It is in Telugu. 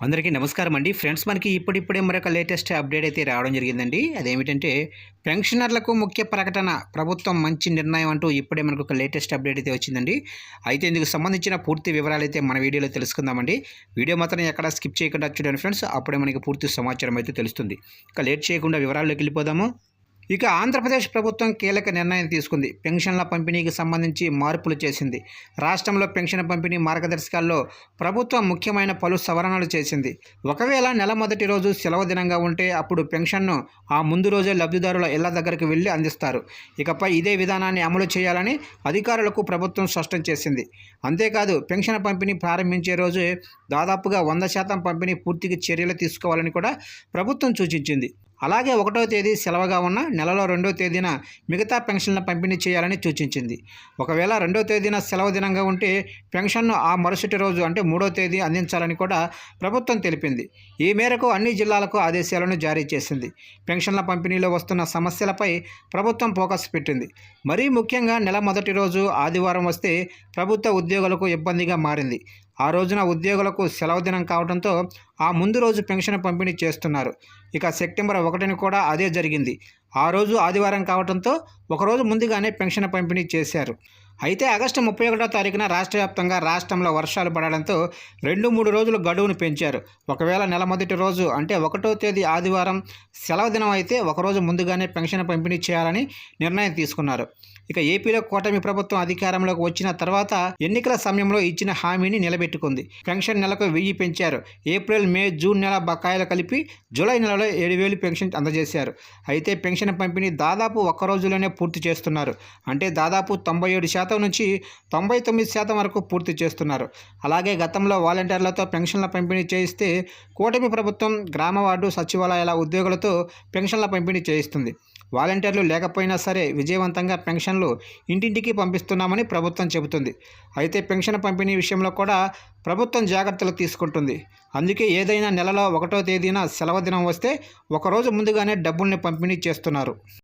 అందరికీ నమస్కారం అండి. ఫ్రెండ్స్, మనకి ఇప్పుడిప్పుడే మరొక లేటెస్ట్ అప్డేట్ అయితే రావడం జరిగిందండి. అదేమిటంటే పెన్షనర్లకు ముఖ్య ప్రకటన, ప్రభుత్వం మంచి నిర్ణయం అంటూ ఇప్పుడే మనకు ఒక లేటెస్ట్ అప్డేట్ అయితే వచ్చిందండి. అయితే ఇందుకు సంబంధించిన పూర్తి వివరాలు అయితే మన వీడియోలో తెలుసుకుందామండి. వీడియో మాత్రం ఎక్కడ స్కిప్ చేయకుండా చూడండి ఫ్రెండ్స్, అప్పుడే మనకి పూర్తి సమాచారం అయితే తెలుస్తుంది. ఇక లేట్ చేయకుండా వివరాల్లోకి వెళ్ళిపోదాము. ఇక ఆంధ్రప్రదేశ్ ప్రభుత్వం కీలక నిర్ణయం తీసుకుంది. పెన్షన్ల పంపిణీకి సంబంధించి మార్పులు చేసింది. రాష్ట్రంలో పెన్షన్ పంపిణీ మార్గదర్శకాల్లో ప్రభుత్వం ముఖ్యమైన పలు సవరణలు చేసింది. ఒకవేళ నెల మొదటి రోజు సెలవు దినంగా ఉంటే అప్పుడు పెన్షన్ను ఆ ముందు రోజే లబ్ధిదారుల ఇళ్ల దగ్గరికి వెళ్లి అందిస్తారు. ఇకపై ఇదే విధానాన్ని అమలు చేయాలని అధికారులకు ప్రభుత్వం స్పష్టం చేసింది. అంతేకాదు, పెన్షన్ పంపిణీ ప్రారంభించే రోజే దాదాపుగా 100% పంపిణీ పూర్తికి చర్యలు తీసుకోవాలని కూడా ప్రభుత్వం సూచించింది. అలాగే 1వ తేదీ సెలవుగా ఉన్న నెలలో 2వ తేదీన మిగతా పెన్షన్ల పంపిణీ చేయాలని సూచించింది. ఒకవేళ 2వ తేదీన సెలవు దినంగా ఉంటే పెన్షన్ను ఆ మరుసటి రోజు అంటే 3వ తేదీ అందించాలని కూడా ప్రభుత్వం తెలిపింది. ఈ మేరకు అన్ని జిల్లాలకు ఆదేశాలను జారీ చేసింది. పెన్షన్ల పంపిణీలో వస్తున్న సమస్యలపై ప్రభుత్వం ఫోకస్ పెట్టింది. మరీ ముఖ్యంగా నెల మొదటి రోజు ఆదివారం వస్తే ప్రభుత్వ ఉద్యోగులకు ఇబ్బందిగా మారింది. ఆ రోజున ఉద్యోగులకు సెలవు దినం కావడంతో ఆ ముందు రోజు పెన్షన్ పంపిణీ చేస్తున్నారు. ఇక సెప్టెంబర్ 1న కూడా అదే జరిగింది. ఆ రోజు ఆదివారం కావడంతో ఒకరోజు ముందుగానే పెన్షన్ పంపిణీ చేశారు. అయితే ఆగస్టు 31వ తారీఖున రాష్ట్ర వ్యాప్తంగా రాష్ట్రంలో వర్షాలు పడడంతో 2-3 రోజులు గడువును పెంచారు. ఒకవేళ నెల మొదటి రోజు అంటే 1వ తేదీ ఆదివారం సెలవు దినం అయితే ఒకరోజు ముందుగానే పెన్షన్ పంపిణీ చేయాలని నిర్ణయం తీసుకున్నారు. ఇక ఏపీలో కూటమి ప్రభుత్వం అధికారంలోకి వచ్చిన తర్వాత ఎన్నికల సమయంలో ఇచ్చిన హామీని నిలబెట్టుకుంది. పెన్షన్ నెలకు 1000 పెంచారు. ఏప్రిల్, మే, జూన్ నెల బకాయిలు కలిపి జూలై నెలలో 7000 పెన్షన్ అందజేశారు. అయితే పెన్షన్ పంపిణీ దాదాపు ఒక్క రోజులోనే పూర్తి చేస్తున్నారు. అంటే దాదాపు 97% నుంచి 99% వరకు పూర్తి చేస్తున్నారు. అలాగే గతంలో వాలంటీర్లతో పెన్షన్ల పంపిణీ చేయిస్తే కూటమి ప్రభుత్వం గ్రామ వార్డు సచివాలయాల ఉద్యోగులతో పెన్షన్ల పంపిణీ చేయిస్తుంది. వాలంటీర్లు లేకపోయినా సరే విజయవంతంగా పెన్షన్లు ఇంటింటికి పంపిస్తున్నామని ప్రభుత్వం చెబుతుంది. అయితే పెన్షన్ పంపిణీ విషయంలో కూడా ప్రభుత్వం జాగ్రత్తలు తీసుకుంటుంది. అందుకే ఏదైనా నెలలో 1వ తేదీన సెలవు దినం వస్తే ఒకరోజు ముందుగానే డబ్బుల్ని పంపిణీ చేస్తున్నారు.